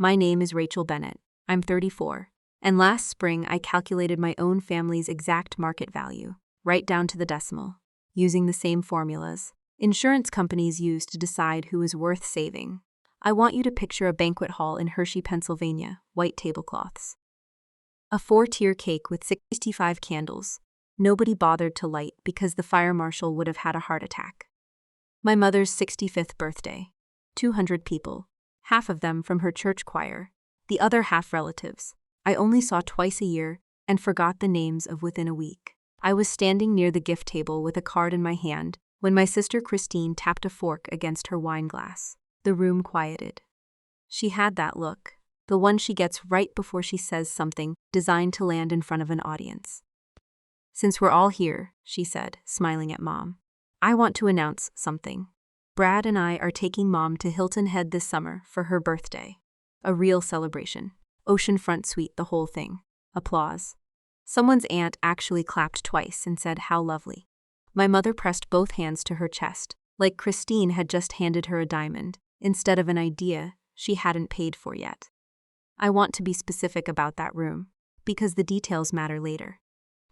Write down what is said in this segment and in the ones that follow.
My name is Rachel Bennett. I'm 34. And last spring I calculated my own family's exact market value, right down to the decimal, using the same formulas insurance companies use to decide who is worth saving. I want you to picture a banquet hall in Hershey, Pennsylvania, white tablecloths. A 4-tier cake with 65 candles. Nobody bothered to light because the fire marshal would have had a heart attack. My mother's 65th birthday. 200 people, half of them from her church choir, the other half relatives. I only saw twice a year and forgot the names of within a week. I was standing near the gift table with a card in my hand when my sister Christine tapped a fork against her wine glass. The room quieted. She had that look, the one she gets right before she says something designed to land in front of an audience. "Since we're all here," she said, smiling at Mom, "I want to announce something. Brad and I are taking Mom to Hilton Head this summer for her birthday. A real celebration. Oceanfront suite, the whole thing." Applause. Someone's aunt actually clapped twice and said, "How lovely." My mother pressed both hands to her chest, like Christine had just handed her a diamond, instead of an idea she hadn't paid for yet. I want to be specific about that room, because the details matter later.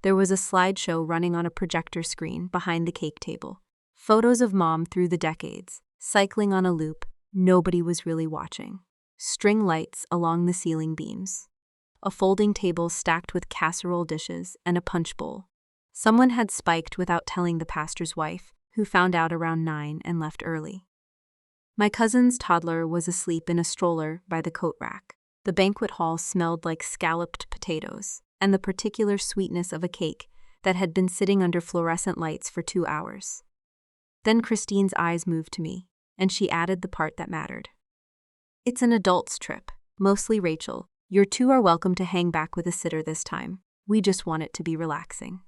There was a slideshow running on a projector screen behind the cake table. Photos of Mom through the decades, cycling on a loop. Nobody was really watching. String lights along the ceiling beams. A folding table stacked with casserole dishes and a punch bowl. Someone had spiked without telling the pastor's wife, who found out around 9 and left early. My cousin's toddler was asleep in a stroller by the coat rack. The banquet hall smelled like scalloped potatoes and the particular sweetness of a cake that had been sitting under fluorescent lights for 2 hours. Then Christine's eyes moved to me, and she added the part that mattered. "It's an adult's trip, mostly Rachel. You two are welcome to hang back with a sitter this time. We just want it to be relaxing."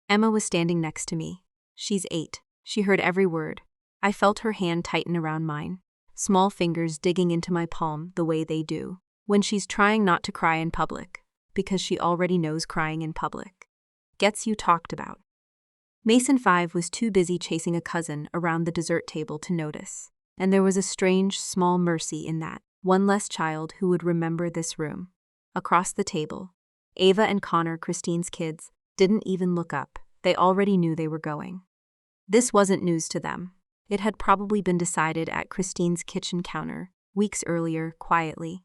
Emma was standing next to me. She's 8. She heard every word. I felt her hand tighten around mine, small fingers digging into my palm the way they do when she's trying not to cry in public, because she already knows crying in public gets you talked about. Mason 5 was too busy chasing a cousin around the dessert table to notice, and there was a strange, small mercy in that. One less child who would remember this room. Across the table, Ava and Connor, Christine's kids, didn't even look up. They already knew they were going. This wasn't news to them. It had probably been decided at Christine's kitchen counter, weeks earlier, quietly.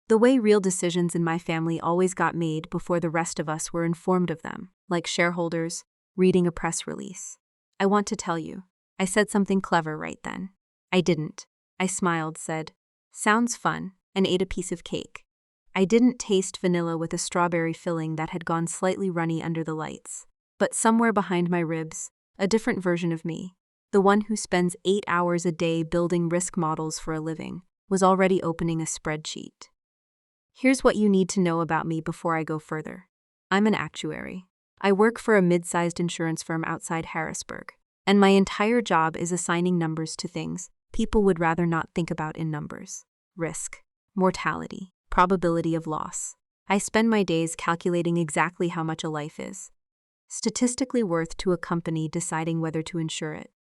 The way real decisions in my family always got made before the rest of us were informed of them, like shareholders reading a press release. "I want to tell you, I said something clever right then." I didn't. I smiled, said, "Sounds fun," and ate a piece of cake. I didn't taste vanilla with a strawberry filling that had gone slightly runny under the lights. But somewhere behind my ribs, a different version of me, the one who spends 8 hours a day building risk models for a living, was already opening a spreadsheet. Here's what you need to know about me before I go further. I'm an actuary. I work for a mid-sized insurance firm outside Harrisburg, and my entire job is assigning numbers to things people would rather not think about in numbers. Risk, mortality, probability of loss. I spend my days calculating exactly how much a life is statistically worth to a company deciding whether to insure it.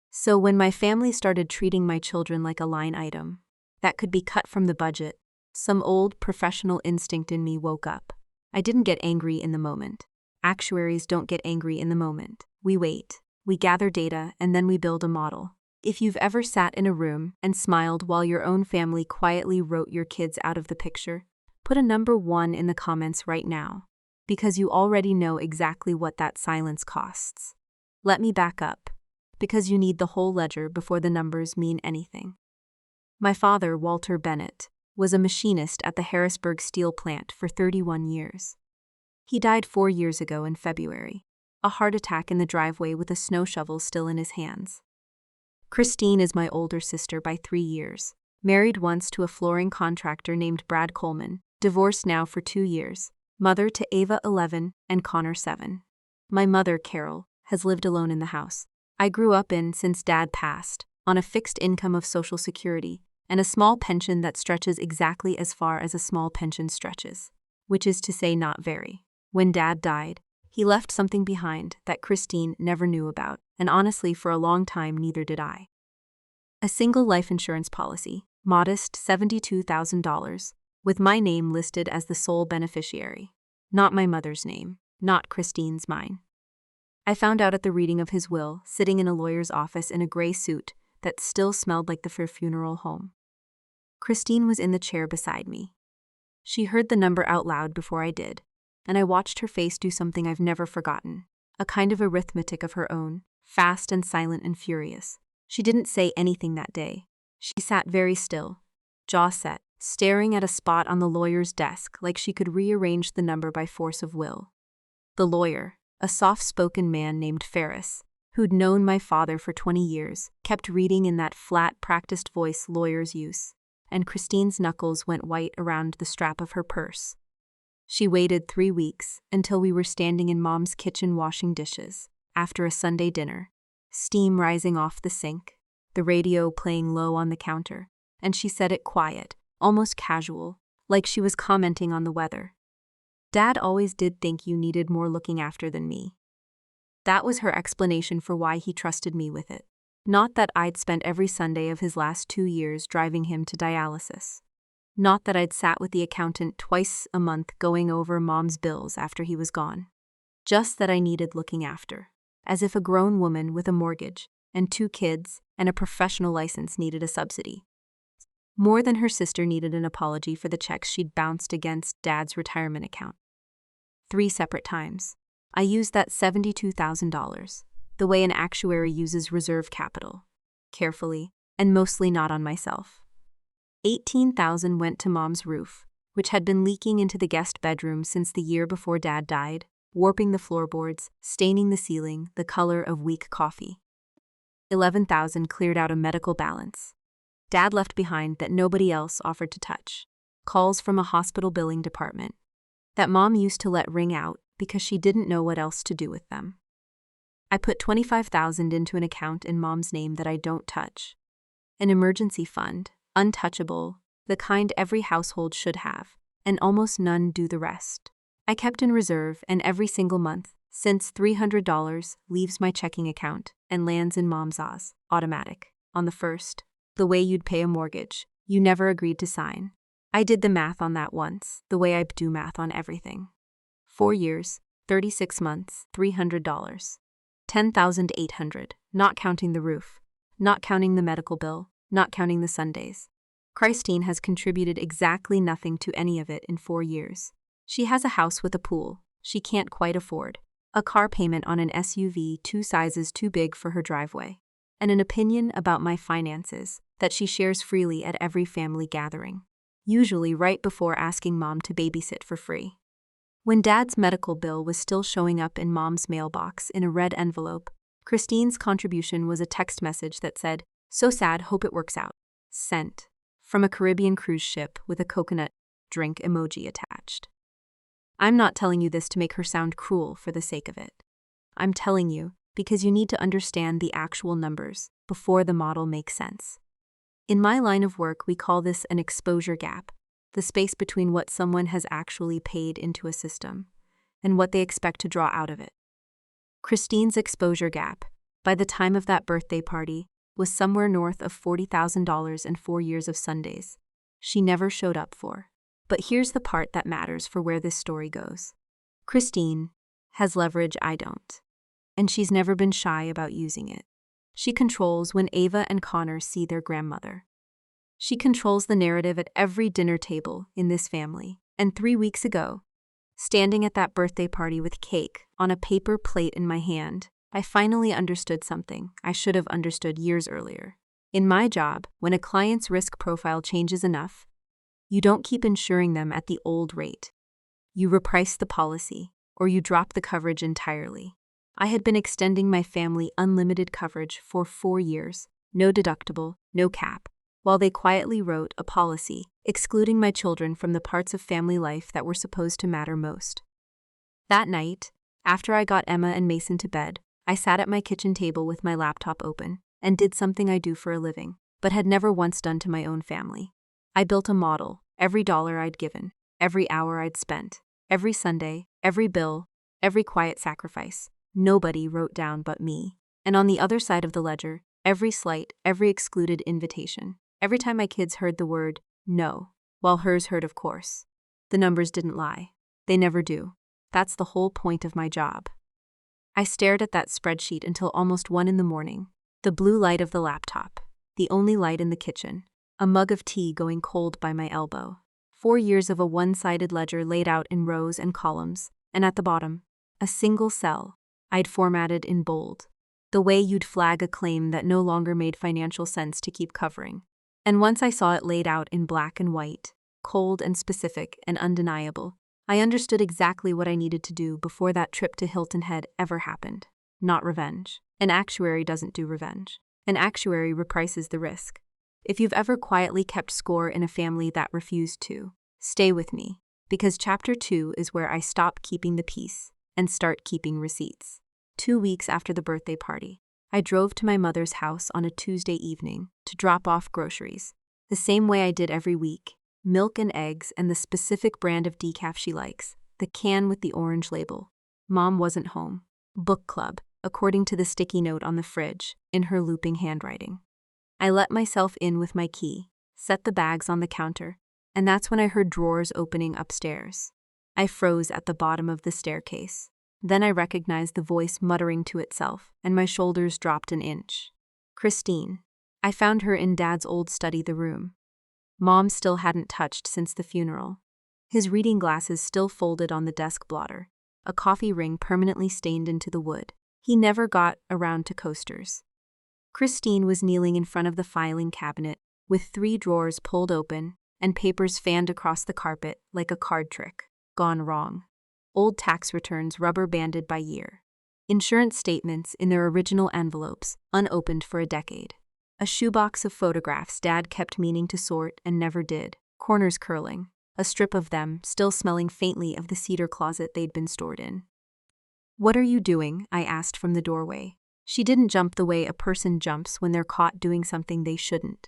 So when my family started treating my children like a line item that could be cut from the budget, some old professional instinct in me woke up. I didn't get angry in the moment. Actuaries don't get angry in the moment. We wait, we gather data, and then we build a model. If you've ever sat in a room and smiled while your own family quietly wrote your kids out of the picture, put a number 1 in the comments right now, because you already know exactly what that silence costs. Let me back up, because you need the whole ledger before the numbers mean anything. My father, Walter Bennett, was a machinist at the Harrisburg steel plant for 31 years. He died 4 years ago in February, a heart attack in the driveway with a snow shovel still in his hands. Christine is my older sister by 3 years, married once to a flooring contractor named Brad Coleman, divorced now for 2 years, mother to Ava 11 and Connor 7. My mother, Carol, has lived alone in the house I grew up in since Dad passed, on a fixed income of Social Security and a small pension that stretches exactly as far as a small pension stretches, which is to say not very. When Dad died, he left something behind that Christine never knew about, and honestly for a long time neither did I. A single life insurance policy, Modest $72,000, with my name listed as the sole beneficiary. Not my mother's name, not Christine's mine. I found out at the reading of his will, sitting in a lawyer's office in a gray suit that still smelled like the funeral home. Christine was in the chair beside me. She heard the number out loud before I did, and I watched her face do something I've never forgotten, a kind of arithmetic of her own, fast and silent and furious. She didn't say anything that day. She sat very still, jaw set, staring at a spot on the lawyer's desk like she could rearrange the number by force of will. The lawyer, a soft-spoken man named Ferris, who'd known my father for 20 years, kept reading in that flat, practiced voice lawyers use, and Christine's knuckles went white around the strap of her purse. She waited 3 weeks until we were standing in Mom's kitchen washing dishes, after a Sunday dinner, steam rising off the sink, the radio playing low on the counter, and she said it quiet, almost casual, like she was commenting on the weather. Dad always did think you needed more looking after than me. That was her explanation for why he trusted me with it. Not that I'd spent every Sunday of his last 2 years driving him to dialysis. Not that I'd sat with the accountant twice a month going over Mom's bills after he was gone. Just that I needed looking after, as if a grown woman with a mortgage and 2 kids and a professional license needed a subsidy. More than her sister needed an apology for the checks she'd bounced against Dad's retirement account. 3 separate times, I used that $72,000, the way an actuary uses reserve capital, carefully, and mostly not on myself. $18,000 went to Mom's roof, which had been leaking into the guest bedroom since the year before Dad died, warping the floorboards, staining the ceiling the color of weak coffee. $11,000 cleared out a medical balance. Dad left behind that nobody else offered to touch. Calls from a hospital billing department that Mom used to let ring out because she didn't know what else to do with them. I put $25,000 into an account in Mom's name that I don't touch. An emergency fund, untouchable, the kind every household should have, and almost none do the rest. I kept in reserve, and every single month, since $300 leaves my checking account and lands in Mom's Oz, automatic, on the first, the way you'd pay a mortgage, you never agreed to sign. I did the math on that once, the way I do math on everything. 4 years, 36 months, $300. $10,800, not counting the roof, not counting the medical bill, not counting the Sundays. Christine has contributed exactly nothing to any of it in 4 years. She has a house with a pool she can't quite afford, a car payment on an SUV 2 sizes too big for her driveway, and an opinion about my finances that she shares freely at every family gathering, usually right before asking Mom to babysit for free. When Dad's medical bill was still showing up in Mom's mailbox in a red envelope, Christine's contribution was a text message that said, "So sad, hope it works out. Sent." From a Caribbean cruise ship with a coconut drink emoji attached. I'm not telling you this to make her sound cruel for the sake of it. I'm telling you because you need to understand the actual numbers before the model makes sense. In my line of work, we call this an exposure gap, the space between what someone has actually paid into a system and what they expect to draw out of it. Christine's exposure gap, by the time of that birthday party, was somewhere north of $40,000 and 4 years of Sundays she never showed up for. But here's the part that matters for where this story goes. Christine has leverage I don't, and she's never been shy about using it. She controls when Ava and Connor see their grandmother. She controls the narrative at every dinner table in this family, and 3 weeks ago, standing at that birthday party with cake on a paper plate in my hand, I finally understood something I should have understood years earlier. In my job, when a client's risk profile changes enough, you don't keep insuring them at the old rate. You reprice the policy, or you drop the coverage entirely. I had been extending my family unlimited coverage for 4 years, no deductible, no cap, while they quietly wrote a policy excluding my children from the parts of family life that were supposed to matter most. That night, after I got Emma and Mason to bed, I sat at my kitchen table with my laptop open and did something I do for a living, but had never once done to my own family. I built a model, every dollar I'd given, every hour I'd spent, every Sunday, every bill, every quiet sacrifice. Nobody wrote down but me. And on the other side of the ledger, every slight, every excluded invitation, Every time my kids heard the word no, while hers heard of course. The numbers didn't lie. They never do. That's the whole point of my job. I stared at that spreadsheet until almost 1 in the morning. The blue light of the laptop. The only light in the kitchen. A mug of tea going cold by my elbow. 4 years of a one-sided ledger laid out in rows and columns, and at the bottom, a single cell I'd formatted in bold. The way you'd flag a claim that no longer made financial sense to keep covering. And once I saw it laid out in black and white, cold and specific and undeniable, I understood exactly what I needed to do before that trip to Hilton Head ever happened. Not revenge. An actuary doesn't do revenge. An actuary reprices the risk. If you've ever quietly kept score in a family that refused to, stay with me, because Chapter 2 is where I stop keeping the peace and start keeping receipts. 2 weeks after the birthday party, I drove to my mother's house on a Tuesday evening to drop off groceries, the same way I did every week. Milk and eggs and the specific brand of decaf she likes, the can with the orange label. Mom wasn't home. Book club, according to the sticky note on the fridge, in her looping handwriting. I let myself in with my key, set the bags on the counter, and that's when I heard drawers opening upstairs. I froze at the bottom of the staircase. Then I recognized the voice muttering to itself, and my shoulders dropped an inch. Christine. I found her in Dad's old study room. Mom still hadn't touched since the funeral. His reading glasses still folded on the desk blotter, a coffee ring permanently stained into the wood. He never got around to coasters. Christine was kneeling in front of the filing cabinet, with 3 drawers pulled open and papers fanned across the carpet like a card trick, gone wrong. Old tax returns rubber-banded by year. Insurance statements in their original envelopes, unopened for a decade. A shoebox of photographs Dad kept meaning to sort and never did, corners curling, a strip of them still smelling faintly of the cedar closet they'd been stored in. "What are you doing?" I asked from the doorway. She didn't jump the way a person jumps when they're caught doing something they shouldn't.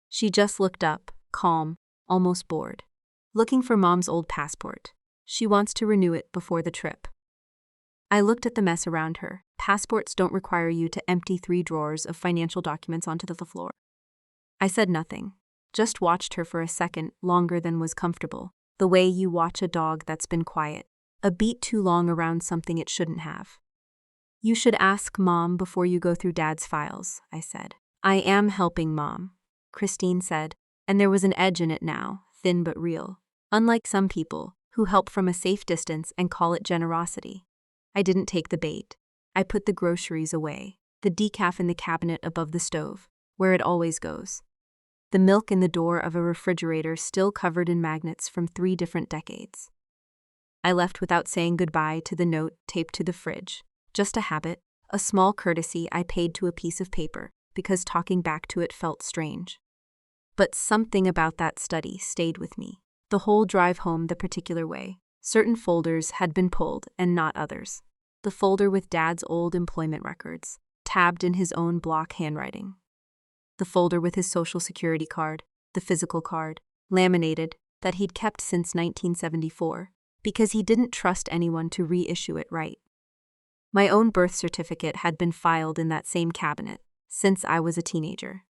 She just looked up, calm, almost bored. "Looking for Mom's old passport. She wants to renew it before the trip." I looked at the mess around her. Passports don't require you to empty 3 drawers of financial documents onto the floor. I said nothing, just watched her for a second longer than was comfortable, the way you watch a dog that's been quiet, a beat too long around something it shouldn't have. "You should ask Mom before you go through Dad's files," I said. "I am helping Mom," Christine said, and there was an edge in it now, thin but real. Unlike some people, who help from a safe distance and call it generosity. I didn't take the bait. I put the groceries away, the decaf in the cabinet above the stove, where it always goes. The milk in the door of a refrigerator still covered in magnets from 3 different decades. I left without saying goodbye to the note taped to the fridge. Just a habit, a small courtesy I paid to a piece of paper, because talking back to it felt strange. But something about that study stayed with me. The whole drive home the particular way. Certain folders had been pulled and not others. The folder with Dad's old employment records, tabbed in his own block handwriting. The folder with his social security card, the physical card, laminated, that he'd kept since 1974, because he didn't trust anyone to reissue it right. My own birth certificate had been filed in that same cabinet since I was a teenager.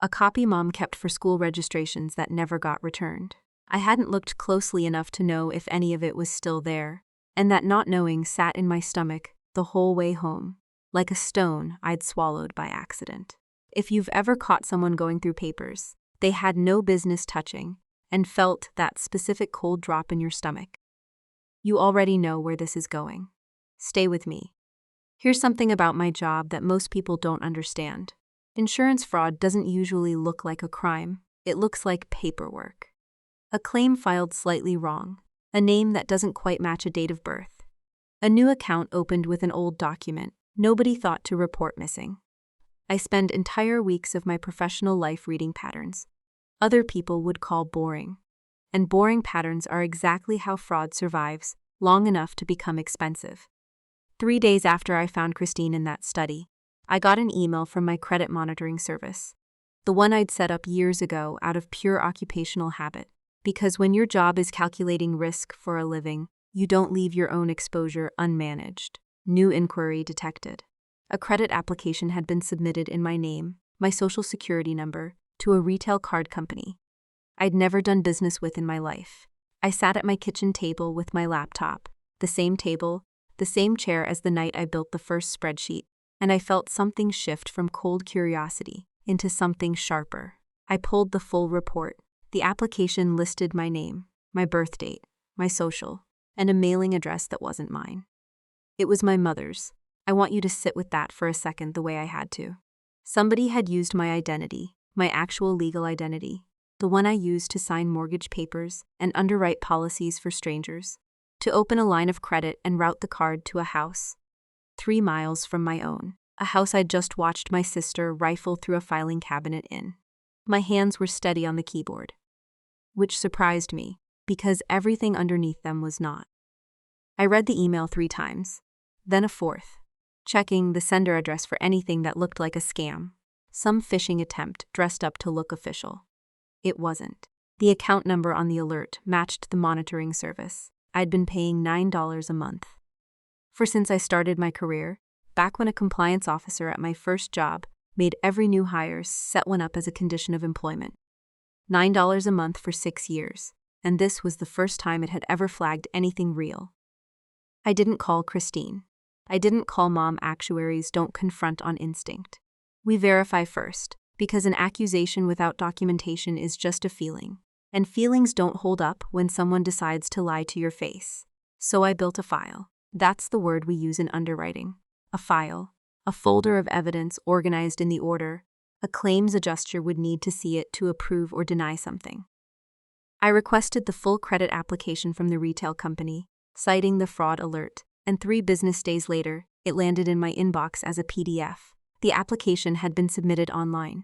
A copy Mom kept for school registrations that never got returned. I hadn't looked closely enough to know if any of it was still there, and that not knowing sat in my stomach the whole way home, like a stone I'd swallowed by accident. If you've ever caught someone going through papers they had no business touching, and felt that specific cold drop in your stomach, you already know where this is going. Stay with me. Here's something about my job that most people don't understand. Insurance fraud doesn't usually look like a crime. It looks like paperwork. A claim filed slightly wrong, a name that doesn't quite match a date of birth, a new account opened with an old document nobody thought to report missing. I spend entire weeks of my professional life reading patterns. Other people would call boring. And boring patterns are exactly how fraud survives long enough to become expensive. 3 days after I found Christine in that study, I got an email from my credit monitoring service, the one I'd set up years ago out of pure occupational habit. Because when your job is calculating risk for a living, you don't leave your own exposure unmanaged. New inquiry detected. A credit application had been submitted in my name, my social security number, to a retail card company I'd never done business with in my life. I sat at my kitchen table with my laptop, the same table, the same chair as the night I built the first spreadsheet, and I felt something shift from cold curiosity into something sharper. I pulled the full report. The application listed my name, my birth date, my social, and a mailing address that wasn't mine. It was my mother's. I want you to sit with that for a second the way I had to. Somebody had used my identity, my actual legal identity, the one I used to sign mortgage papers and underwrite policies for strangers, to open a line of credit and route the card to a house 3 miles from my own, a house I'd just watched my sister rifle through a filing cabinet in. My hands were steady on the keyboard, which surprised me, because everything underneath them was not. I read the email 3 times, then a 4th, checking the sender address for anything that looked like a scam, some phishing attempt dressed up to look official. It wasn't. The account number on the alert matched the monitoring service. I'd been paying $9 a month. For since I started my career, back when a compliance officer at my first job made every new hire set one up as a condition of employment. $9 a month for 6 years, and this was the first time it had ever flagged anything real. I didn't call Christine. I didn't call mom. Actuaries don't confront on instinct. We verify first, because an accusation without documentation is just a feeling, and feelings don't hold up when someone decides to lie to your face. So I built a file. That's the word we use in underwriting. A file, a folder of evidence organized in the order a claims adjuster would need to see it to approve or deny something. I requested the full credit application from the retail company, citing the fraud alert, and 3 business days later, it landed in my inbox as a PDF. The application had been submitted online.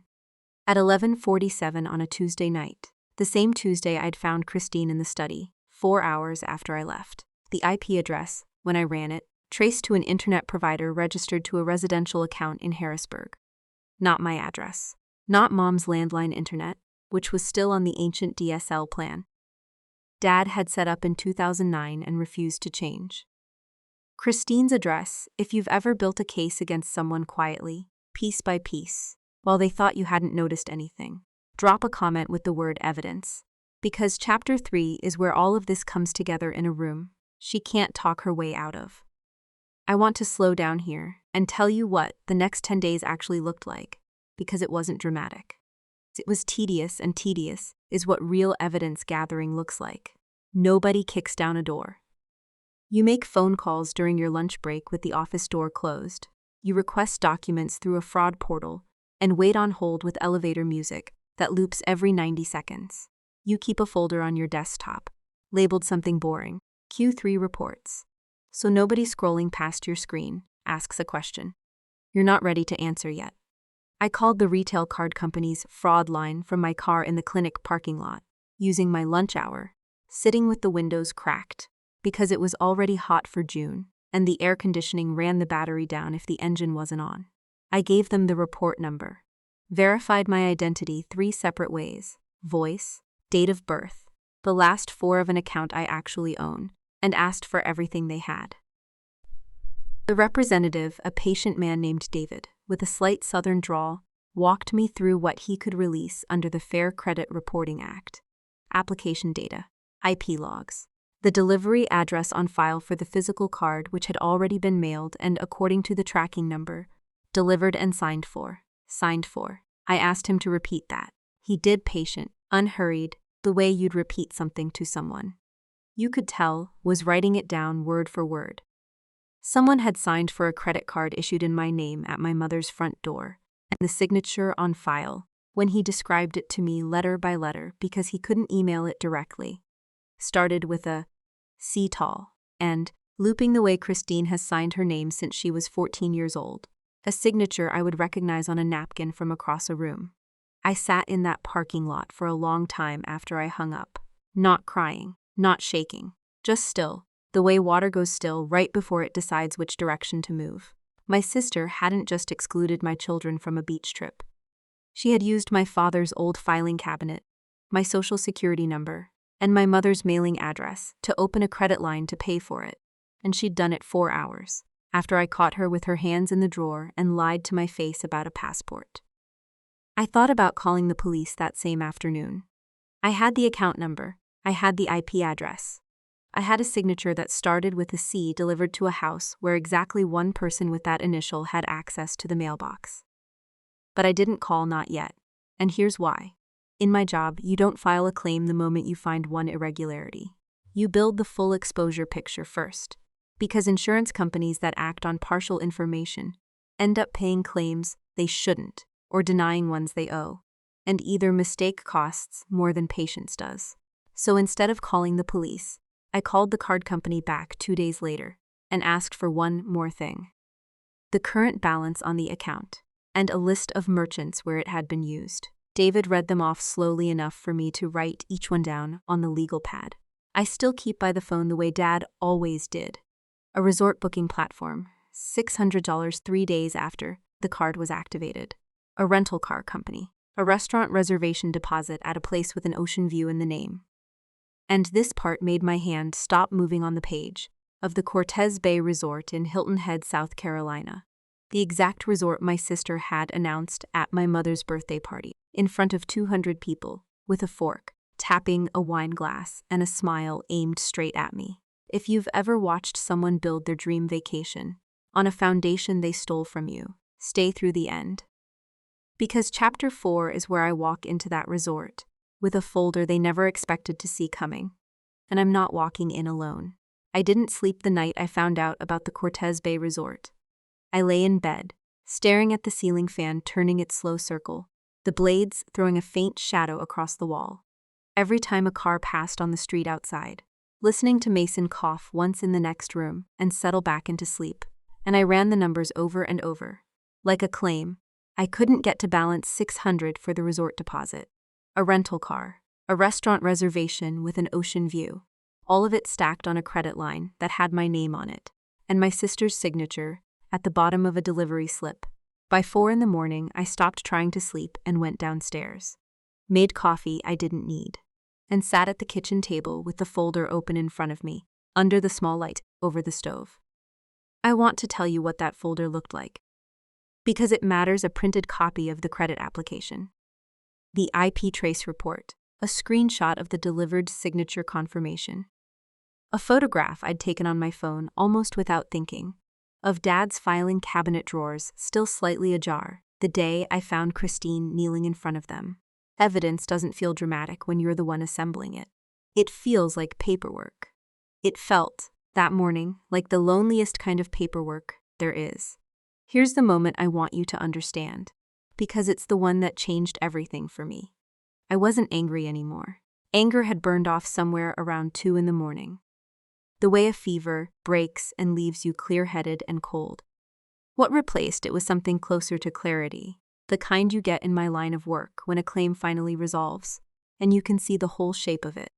At 11:47 on a Tuesday night, the same Tuesday I'd found Christine in the study, 4 hours after I left. The IP address, when I ran it, traced to an internet provider registered to a residential account in Harrisburg. Not my address. Not mom's landline internet, which was still on the ancient DSL plan. Dad had set up in 2009 and refused to change. Christine's address, if you've ever built a case against someone quietly, piece by piece, while they thought you hadn't noticed anything, drop a comment with the word evidence. Because Chapter 3 is where all of this comes together in a room she can't talk her way out of. I want to slow down here and tell you what the next 10 days actually looked like, because it wasn't dramatic. It was tedious, and tedious is what real evidence gathering looks like. Nobody kicks down a door. You make phone calls during your lunch break with the office door closed. You request documents through a fraud portal and wait on hold with elevator music that loops every 90 seconds. You keep a folder on your desktop, labeled something boring, Q3 reports. So nobody scrolling past your screen asks a question you're not ready to answer yet. I called the retail card company's fraud line from my car in the clinic parking lot, using my lunch hour, sitting with the windows cracked, because it was already hot for June, and the air conditioning ran the battery down if the engine wasn't on. I gave them the report number, verified my identity 3 separate ways: voice, date of birth, the last 4 of an account I actually own, and asked for everything they had. The representative, a patient man named David, with a slight southern drawl, walked me through what he could release under the Fair Credit Reporting Act. Application data, IP logs, the delivery address on file for the physical card which had already been mailed and, according to the tracking number, delivered and signed for. Signed for. I asked him to repeat that. He did, patient, unhurried, the way you'd repeat something to someone. You could tell, was writing it down word for word. Someone had signed for a credit card issued in my name at my mother's front door, and the signature on file, when he described it to me letter by letter because he couldn't email it directly, started with a C tall, and, looping the way Christine has signed her name since she was 14 years old, a signature I would recognize on a napkin from across a room. I sat in that parking lot for a long time after I hung up, not crying, not shaking, just still, the way water goes still right before it decides which direction to move. My sister hadn't just excluded my children from a beach trip. She had used my father's old filing cabinet, my social security number, and my mother's mailing address to open a credit line to pay for it, and she'd done it 4 hours, after I caught her with her hands in the drawer and lied to my face about a passport. I thought about calling the police that same afternoon. I had the account number. I had the IP address. I had a signature that started with a C delivered to a house where exactly one person with that initial had access to the mailbox. But I didn't call, not yet. And here's why. In my job, you don't file a claim the moment you find one irregularity. You build the full exposure picture first. Because insurance companies that act on partial information end up paying claims they shouldn't or denying ones they owe, and either mistake costs more than patience does. So instead of calling the police, I called the card company back 2 days later and asked for one more thing: the current balance on the account and a list of merchants where it had been used. David read them off slowly enough for me to write each one down on the legal pad. I still keep by the phone the way Dad always did. A resort booking platform, $600 3 days after the card was activated. A rental car company. A restaurant reservation deposit at a place with an ocean view in the name. And this part made my hand stop moving on the page of the Cortez Bay Resort in Hilton Head, South Carolina. The exact resort my sister had announced at my mother's birthday party, in front of 200 people, with a fork, tapping a wine glass, and a smile aimed straight at me. If you've ever watched someone build their dream vacation on a foundation they stole from you, stay through the end. Because Chapter 4 is where I walk into that resort, with a folder they never expected to see coming. And I'm not walking in alone. I didn't sleep the night I found out about the Cortez Bay Resort. I lay in bed, staring at the ceiling fan turning its slow circle, the blades throwing a faint shadow across the wall. Every time a car passed on the street outside, listening to Mason cough once in the next room and settle back into sleep, and I ran the numbers over and over. Like a claim, I couldn't get to balance $600 for the resort deposit. A rental car, a restaurant reservation with an ocean view, all of it stacked on a credit line that had my name on it, and my sister's signature at the bottom of a delivery slip. By 4 a.m, I stopped trying to sleep and went downstairs. Made coffee I didn't need, and sat at the kitchen table with the folder open in front of me, under the small light over the stove. I want to tell you what that folder looked like, because it matters. A printed copy of the credit application, the IP trace report, a screenshot of the delivered signature confirmation, a photograph I'd taken on my phone almost without thinking, of Dad's filing cabinet drawers still slightly ajar the day I found Christine kneeling in front of them. Evidence doesn't feel dramatic when you're the one assembling it. It feels like paperwork. It felt, that morning, like the loneliest kind of paperwork there is. Here's the moment I want you to understand, because it's the one that changed everything for me. I wasn't angry anymore. Anger had burned off somewhere around 2 a.m. The way a fever breaks and leaves you clear-headed and cold. What replaced it was something closer to clarity, the kind you get in my line of work when a claim finally resolves, and you can see the whole shape of it.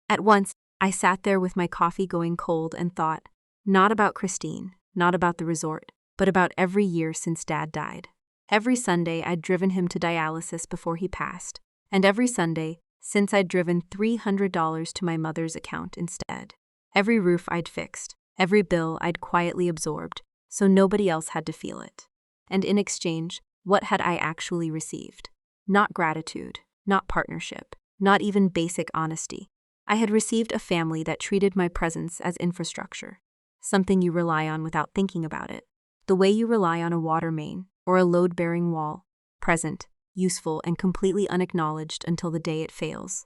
At once, I sat there with my coffee going cold and thought, not about Christine, not about the resort, but about every year since Dad died. Every Sunday I'd driven him to dialysis before he passed, and every Sunday since I'd driven $300 to my mother's account instead. Every roof I'd fixed, every bill I'd quietly absorbed, so nobody else had to feel it. And in exchange, what had I actually received? Not gratitude, not partnership, not even basic honesty. I had received a family that treated my presence as infrastructure, something you rely on without thinking about it, the way you rely on a water main or a load-bearing wall, present, useful, and completely unacknowledged until the day it fails.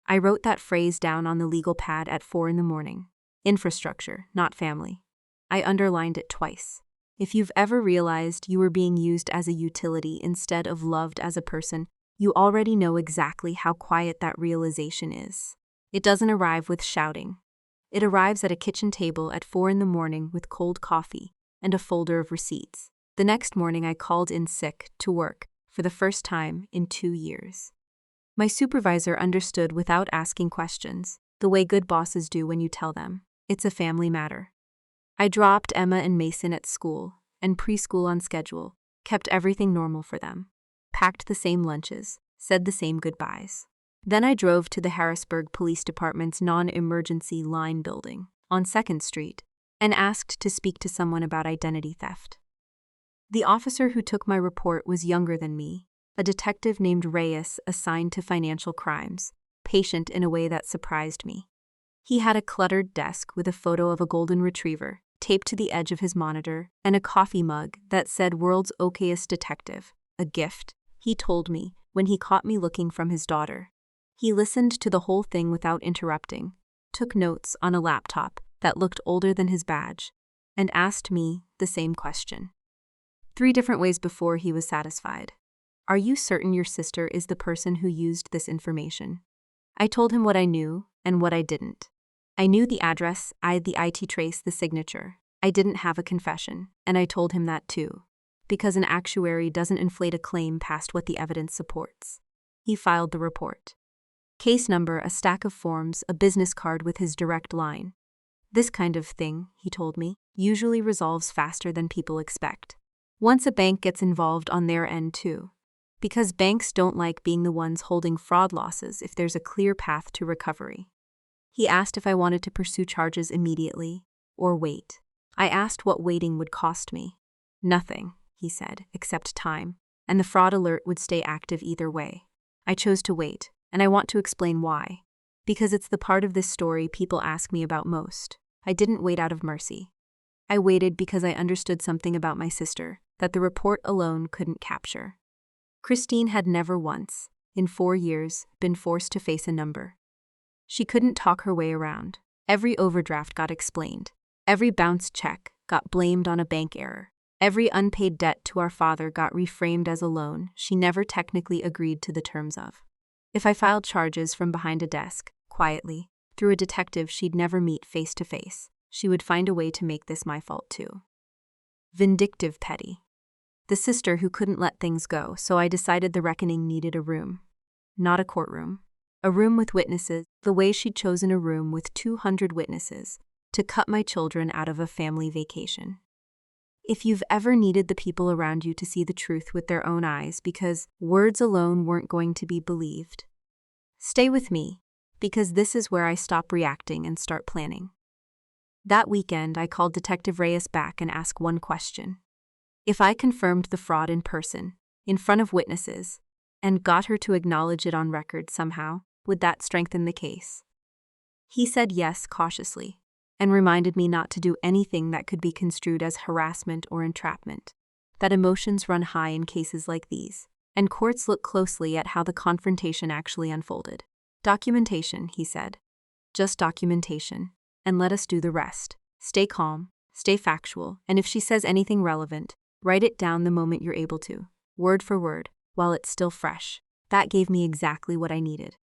I wrote that phrase down on the legal pad at 4 a.m. Infrastructure, not family. I underlined it twice. If you've ever realized you were being used as a utility instead of loved as a person, you already know exactly how quiet that realization is. It doesn't arrive with shouting. It arrives at a kitchen table at 4 a.m. with cold coffee and a folder of receipts. The next morning I called in sick to work for the first time in 2 years. My supervisor understood without asking questions, the way good bosses do when you tell them it's a family matter. I dropped Emma and Mason at school and preschool on schedule, kept everything normal for them, packed the same lunches, said the same goodbyes. Then I drove to the Harrisburg Police Department's non-emergency line building on 2nd Street and asked to speak to someone about identity theft. The officer who took my report was younger than me, a detective named Reyes assigned to financial crimes, patient in a way that surprised me. He had a cluttered desk with a photo of a golden retriever taped to the edge of his monitor and a coffee mug that said "World's Okayest Detective," a gift, he told me, when he caught me looking from his daughter. He listened to the whole thing without interrupting, took notes on a laptop that looked older than his badge, and asked me the same question. 3 different ways before he was satisfied. "Are you certain your sister is the person who used this information?" I told him what I knew and what I didn't. I knew the address, I had the IT trace, the signature. I didn't have a confession, and I told him that too, because an actuary doesn't inflate a claim past what the evidence supports. He filed the report. Case number, a stack of forms, a business card with his direct line. "This kind of thing," he told me, "usually resolves faster than people expect. Once a bank gets involved on their end too. Because banks don't like being the ones holding fraud losses if there's a clear path to recovery." He asked if I wanted to pursue charges immediately or wait. I asked what waiting would cost me. "Nothing," he said, "except time, and the fraud alert would stay active either way." I chose to wait, and I want to explain why. Because it's the part of this story people ask me about most. I didn't wait out of mercy. I waited because I understood something about my sister that the report alone couldn't capture. Christine had never once, in 4 years, been forced to face a number. She couldn't talk her way around. Every overdraft got explained. Every bounced check got blamed on a bank error. Every unpaid debt to our father got reframed as a loan she never technically agreed to the terms of. If I filed charges from behind a desk, quietly, through a detective she'd never meet face to face, she would find a way to make this my fault too. Vindictive petty. The sister who couldn't let things go, so I decided the reckoning needed a room. Not a courtroom. A room with witnesses, the way she'd chosen a room with 200 witnesses to cut my children out of a family vacation. If you've ever needed the people around you to see the truth with their own eyes because words alone weren't going to be believed, stay with me, because this is where I stop reacting and start planning. That weekend, I called Detective Reyes back and asked one question. If I confirmed the fraud in person, in front of witnesses, and got her to acknowledge it on record somehow, would that strengthen the case? He said yes cautiously, and reminded me not to do anything that could be construed as harassment or entrapment, that emotions run high in cases like these, and courts look closely at how the confrontation actually unfolded. Documentation, he said. Just documentation, and let us do the rest. Stay calm, stay factual, and if she says anything relevant, write it down the moment you're able to, word for word, while it's still fresh. That gave me exactly what I needed.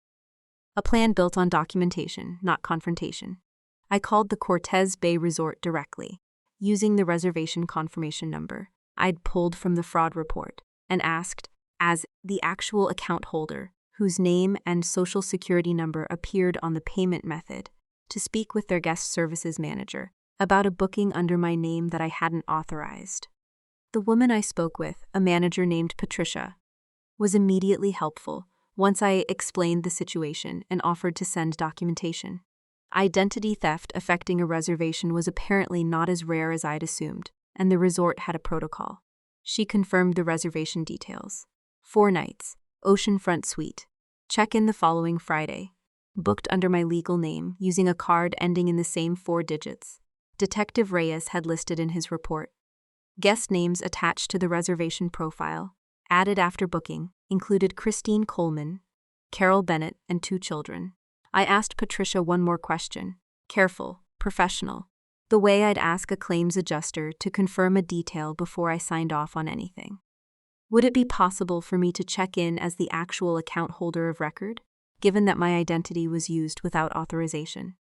A plan built on documentation, not confrontation. I called the Cortez Bay Resort directly, using the reservation confirmation number I'd pulled from the fraud report, and asked, as the actual account holder, whose name and social security number appeared on the payment method, to speak with their guest services manager about a booking under my name that I hadn't authorized. The woman I spoke with, a manager named Patricia, was immediately helpful once I explained the situation and offered to send documentation. Identity theft affecting a reservation was apparently not as rare as I'd assumed, and the resort had a protocol. She confirmed the reservation details. 4 nights, oceanfront suite. Check-in the following Friday. Booked under my legal name, using a card ending in the same 4 digits. Detective Reyes had listed in his report. Guest names attached to the reservation profile, added after booking, included Christine Coleman, Carol Bennett, and 2 children. I asked Patricia one more question. Careful, professional. The way I'd ask a claims adjuster to confirm a detail before I signed off on anything. Would it be possible for me to check in as the actual account holder of record, given that my identity was used without authorization?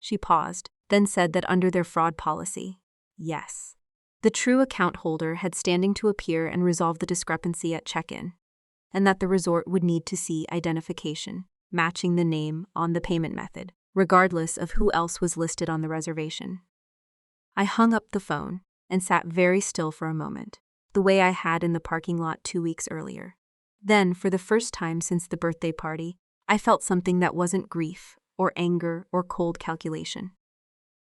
She paused, then said that under their fraud policy, yes. The true account holder had standing to appear and resolve the discrepancy at check-in, and that the resort would need to see identification, matching the name on the payment method, regardless of who else was listed on the reservation. I hung up the phone and sat very still for a moment, the way I had in the parking lot 2 weeks earlier. Then, for the first time since the birthday party, I felt something that wasn't grief or anger or cold calculation.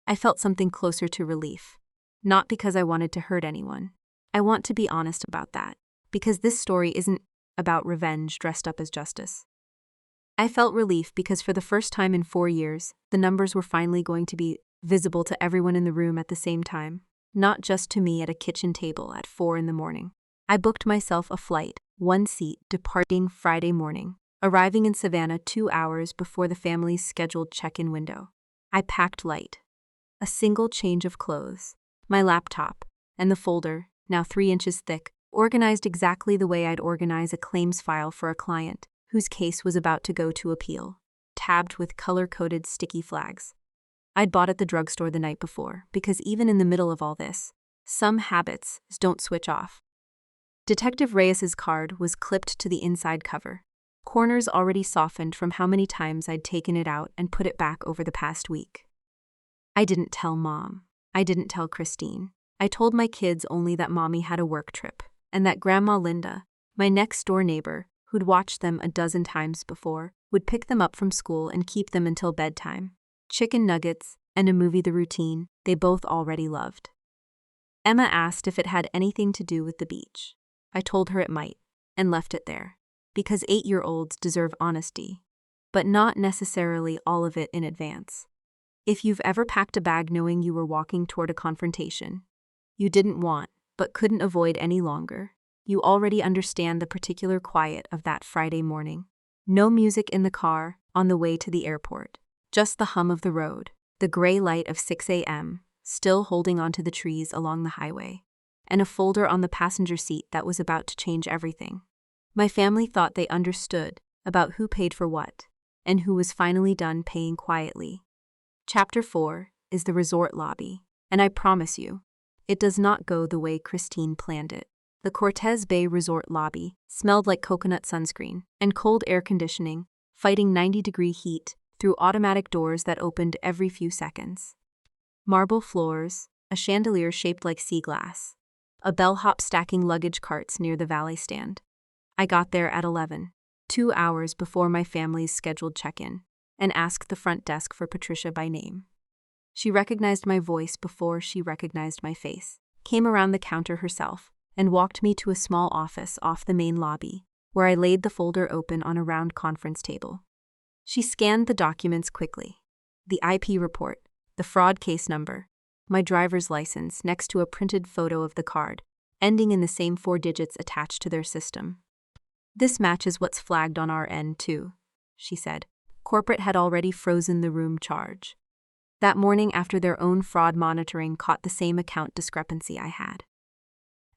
I felt something closer to relief. Not because I wanted to hurt anyone. I want to be honest about that, because this story isn't about revenge dressed up as justice. I felt relief because for the first time in 4 years, the numbers were finally going to be visible to everyone in the room at the same time, not just to me at a kitchen table at 4 in the morning. I booked myself a flight, 1 seat, departing Friday morning, arriving in Savannah 2 hours before the family's scheduled check-in window. I packed light. A single change of clothes, my laptop, and the folder, now 3 inches thick, organized exactly the way I'd organize a claims file for a client whose case was about to go to appeal, tabbed with color-coded sticky flags. I'd bought at the drugstore the night before, because even in the middle of all this, some habits don't switch off. Detective Reyes's card was clipped to the inside cover, corners already softened from how many times I'd taken it out and put it back over the past week. I didn't tell Mom. I didn't tell Christine. I told my kids only that Mommy had a work trip, and that Grandma Linda, my next-door neighbor, who'd watched them a dozen times before, would pick them up from school and keep them until bedtime. Chicken nuggets and a movie The Routine they both already loved. Emma asked if it had anything to do with the beach. I told her it might, and left it there, because 8-year-olds deserve honesty, but not necessarily all of it in advance. If you've ever packed a bag knowing you were walking toward a confrontation you didn't want but couldn't avoid any longer, you already understand the particular quiet of that Friday morning. No music in the car on the way to the airport, just the hum of the road, the gray light of 6 a.m., still holding onto the trees along the highway, and a folder on the passenger seat that was about to change everything. My family thought they understood about who paid for what, and who was finally done paying quietly. Chapter 4 is the resort lobby, and I promise you, it does not go the way Christine planned it. The Cortez Bay Resort lobby smelled like coconut sunscreen and cold air conditioning, fighting 90-degree heat through automatic doors that opened every few seconds. Marble floors, a chandelier shaped like sea glass, a bellhop stacking luggage carts near the valet stand. I got there at 11, 2 hours before my family's scheduled check-in, and asked the front desk for Patricia by name. She recognized my voice before she recognized my face, came around the counter herself, and walked me to a small office off the main lobby, where I laid the folder open on a round conference table. She scanned the documents quickly. The IP report, the fraud case number, my driver's license next to a printed photo of the card, ending in the same 4 digits attached to their system. "This matches what's flagged on our end, too," she said. Corporate had already frozen the room charge. That morning after their own fraud monitoring caught the same account discrepancy I had.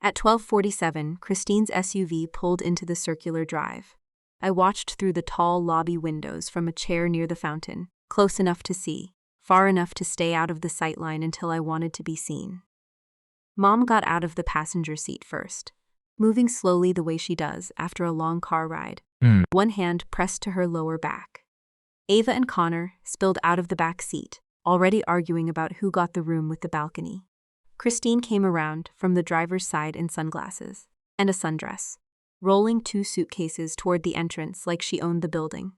At 12:47, Christine's SUV pulled into the circular drive. I watched through the tall lobby windows from a chair near the fountain, close enough to see, far enough to stay out of the sightline until I wanted to be seen. Mom got out of the passenger seat first, moving slowly the way she does after a long car ride, one hand pressed to her lower back. Ava and Connor spilled out of the back seat, already arguing about who got the room with the balcony. Christine came around from the driver's side in sunglasses and a sundress, rolling 2 suitcases toward the entrance like she owned the building.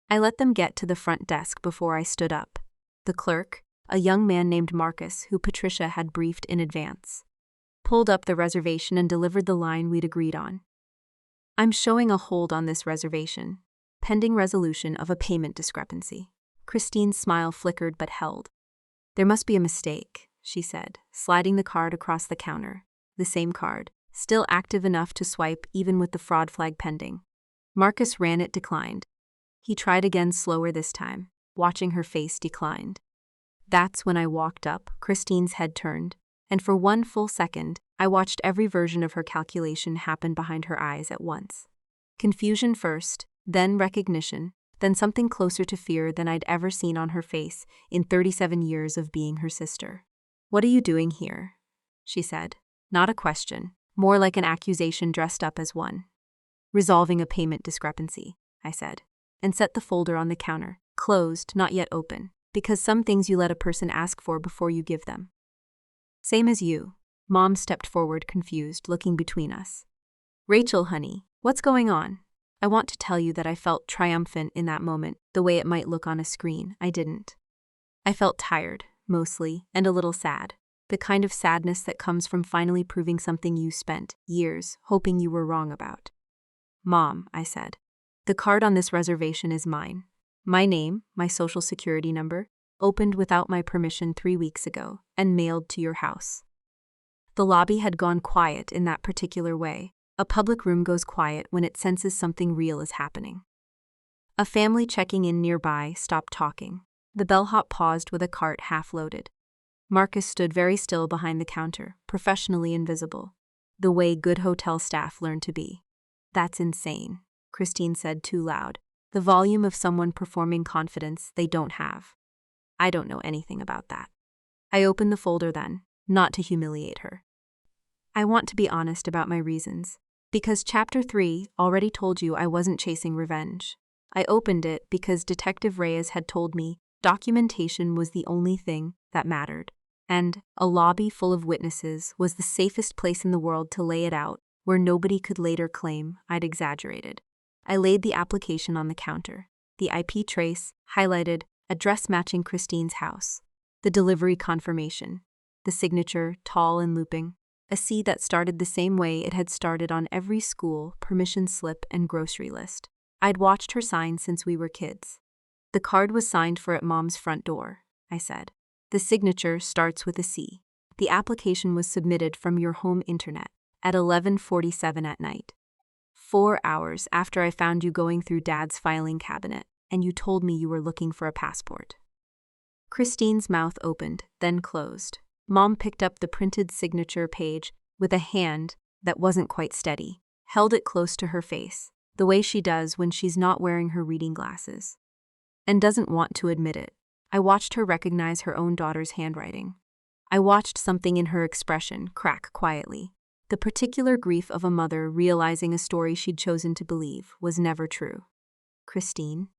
I let them get to the front desk before I stood up. The clerk, a young man named Marcus who Patricia had briefed in advance, pulled up the reservation and delivered the line we'd agreed on. "I'm showing a hold on this reservation, pending resolution of a payment discrepancy." Christine's smile flickered but held. "There must be a mistake," she said, sliding the card across the counter. The same card, still active enough to swipe even with the fraud flag pending. Marcus ran it declined. He tried again slower this time, watching her face declined. That's when I walked up, Christine's head turned, and for 1 full second, I watched every version of her calculation happen behind her eyes at once. Confusion first, then recognition, then something closer to fear than I'd ever seen on her face in 37 years of being her sister. "What are you doing here?" she said. Not a question, more like an accusation dressed up as one. "Resolving a payment discrepancy," I said, and set the folder on the counter, closed, not yet open, because some things you let a person ask for before you give them. "Same as you." Mom stepped forward, confused, looking between us. "Rachel, honey, what's going on?" I want to tell you that I felt triumphant in that moment, the way it might look on a screen. I didn't. I felt tired, mostly, and a little sad. The kind of sadness that comes from finally proving something you spent years hoping you were wrong about. Mom, I said. The card on this reservation is mine. My name, my social security number, opened without my permission 3 weeks ago and mailed to your house. The lobby had gone quiet in that particular way. A public room goes quiet when it senses something real is happening. A family checking in nearby stopped talking. The bellhop paused with a cart half-loaded. Marcus stood very still behind the counter, professionally invisible, the way good hotel staff learn to be. That's insane, Christine said too loud, the volume of someone performing confidence they don't have. I don't know anything about that. I opened the folder then, not to humiliate her. I want to be honest about my reasons, because Chapter 3 already told you I wasn't chasing revenge. I opened it because Detective Reyes had told me documentation was the only thing that mattered, and a lobby full of witnesses was the safest place in the world to lay it out, where nobody could later claim I'd exaggerated. I laid the application on the counter, the IP trace, highlighted, address matching Christine's house, the delivery confirmation, the signature, tall and looping, a C that started the same way it had started on every school, permission slip, and grocery list. I'd watched her sign since we were kids. The card was signed for at Mom's front door, I said. The signature starts with a C. The application was submitted from your home internet at 11:47 at night. 4 hours after I found you going through Dad's filing cabinet, and you told me you were looking for a passport. Christine's mouth opened, then closed. Mom picked up the printed signature page with a hand that wasn't quite steady, held it close to her face, the way she does when she's not wearing her reading glasses, and doesn't want to admit it. I watched her recognize her own daughter's handwriting. I watched something in her expression crack quietly. The particular grief of a mother realizing a story she'd chosen to believe was never true. Christine,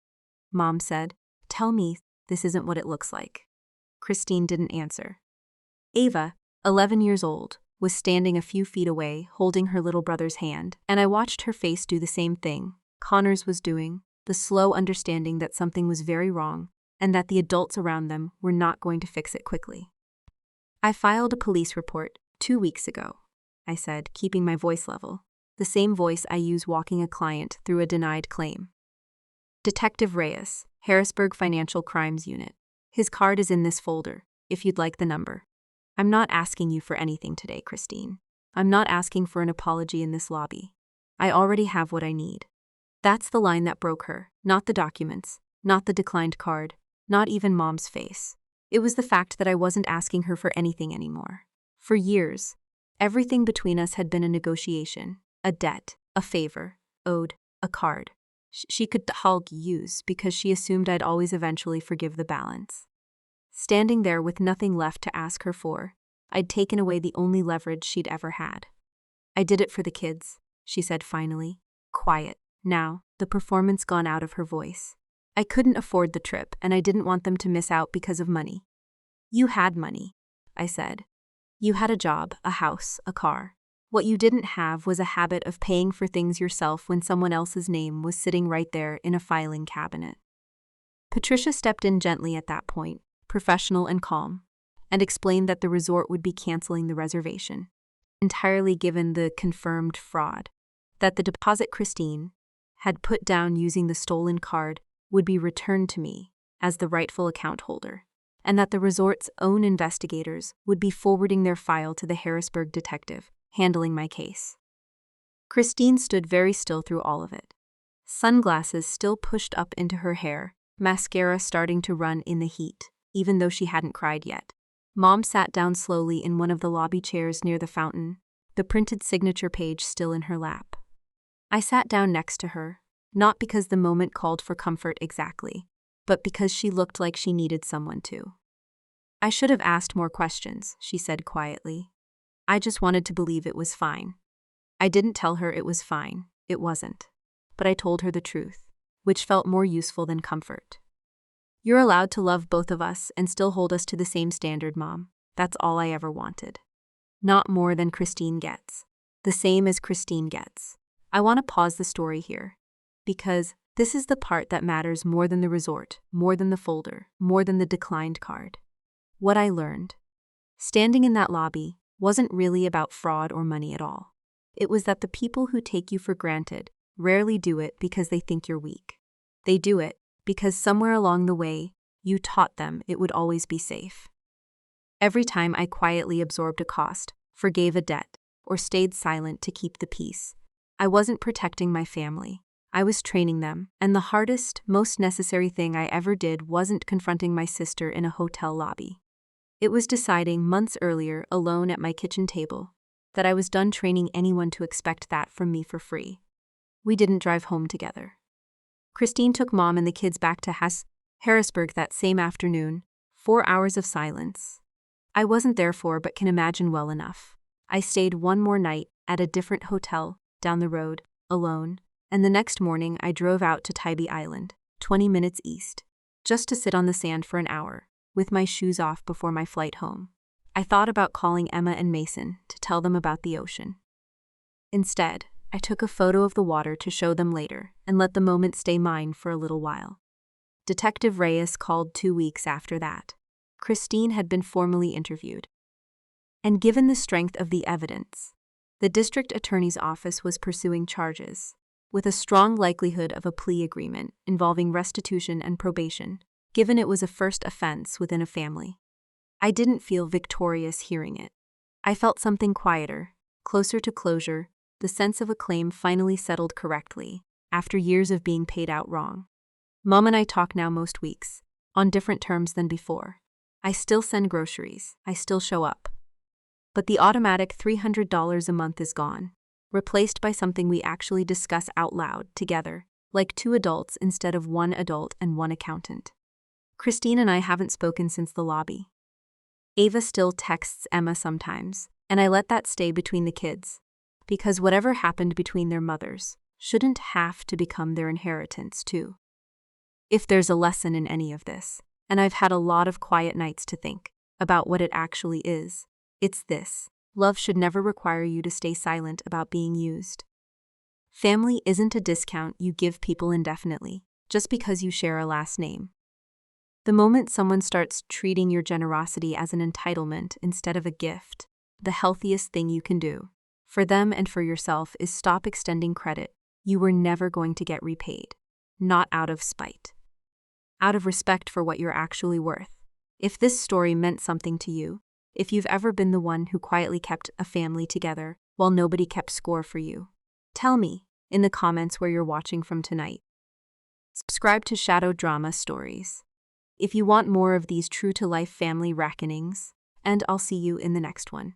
Mom said, tell me this isn't what it looks like. Christine didn't answer. Ava, 11 years old, was standing a few feet away, holding her little brother's hand, and I watched her face do the same thing Connors was doing, the slow understanding that something was very wrong, and that the adults around them were not going to fix it quickly. I filed a police report 2 weeks ago, I said, keeping my voice level, the same voice I use walking a client through a denied claim. Detective Reyes, Harrisburg Financial Crimes Unit. His card is in this folder, if you'd like the number. I'm not asking you for anything today, Christine. I'm not asking for an apology in this lobby. I already have what I need. That's the line that broke her, not the documents, not the declined card, not even Mom's face. It was the fact that I wasn't asking her for anything anymore. For years, everything between us had been a negotiation, a debt, a favor, owed, a card. She could use because she assumed I'd always eventually forgive the balance. Standing there with nothing left to ask her for, I'd taken away the only leverage she'd ever had. I did it for the kids, she said finally, quiet, now, the performance gone out of her voice. I couldn't afford the trip, and I didn't want them to miss out because of money. You had money, I said. You had a job, a house, a car. What you didn't have was a habit of paying for things yourself when someone else's name was sitting right there in a filing cabinet. Patricia stepped in gently at that point, professional and calm, and explained that the resort would be canceling the reservation, entirely given the confirmed fraud, that the deposit Christine had put down using the stolen card would be returned to me as the rightful account holder, and that the resort's own investigators would be forwarding their file to the Harrisburg detective handling my case. Christine stood very still through all of it, sunglasses still pushed up into her hair, mascara starting to run in the heat, even though she hadn't cried yet. Mom sat down slowly in one of the lobby chairs near the fountain, the printed signature page still in her lap. I sat down next to her, not because the moment called for comfort exactly, but because she looked like she needed someone to. I should have asked more questions, she said quietly. I just wanted to believe it was fine. I didn't tell her it was fine, it wasn't. But I told her the truth, which felt more useful than comfort. You're allowed to love both of us and still hold us to the same standard, Mom. That's all I ever wanted. Not more than Christine gets. The same as Christine gets. I want to pause the story here, because this is the part that matters more than the resort, more than the folder, more than the declined card. What I learned, standing in that lobby, wasn't really about fraud or money at all. It was that the people who take you for granted rarely do it because they think you're weak. They do it because somewhere along the way, you taught them it would always be safe. Every time I quietly absorbed a cost, forgave a debt, or stayed silent to keep the peace, I wasn't protecting my family. I was training them, and the hardest, most necessary thing I ever did wasn't confronting my sister in a hotel lobby. It was deciding months earlier, alone at my kitchen table, that I was done training anyone to expect that from me for free. We didn't drive home together. Christine took Mom and the kids back to Harrisburg that same afternoon. 4 hours of silence. I wasn't there for, but can imagine well enough. I stayed one more night at a different hotel down the road, alone, and the next morning I drove out to Tybee Island, 20 minutes east, just to sit on the sand for an hour, with my shoes off before my flight home. I thought about calling Emma and Mason to tell them about the ocean. Instead, I took a photo of the water to show them later and let the moment stay mine for a little while. Detective Reyes called 2 weeks after that. Christine had been formally interviewed. And given the strength of the evidence, the district attorney's office was pursuing charges, with a strong likelihood of a plea agreement involving restitution and probation, given it was a first offense within a family. I didn't feel victorious hearing it. I felt something quieter, closer to closure, the sense of a claim finally settled correctly, after years of being paid out wrong. Mom and I talk now most weeks, on different terms than before. I still send groceries, I still show up. But the automatic $300 a month is gone, replaced by something we actually discuss out loud, together, like 2 adults instead of 1 adult and 1 accountant. Christine and I haven't spoken since the lobby. Ava still texts Emma sometimes, and I let that stay between the kids, because whatever happened between their mothers shouldn't have to become their inheritance too. If there's a lesson in any of this, and I've had a lot of quiet nights to think about what it actually is, it's this: love should never require you to stay silent about being used. Family isn't a discount you give people indefinitely, just because you share a last name. The moment someone starts treating your generosity as an entitlement instead of a gift, the healthiest thing you can do, for them and for yourself, is stop extending credit you were never going to get repaid. Not out of spite. Out of respect for what you're actually worth. If this story meant something to you, if you've ever been the one who quietly kept a family together while nobody kept score for you, tell me in the comments where you're watching from tonight. Subscribe to Shadow Drama Stories if you want more of these true-to-life family reckonings, and I'll see you in the next one.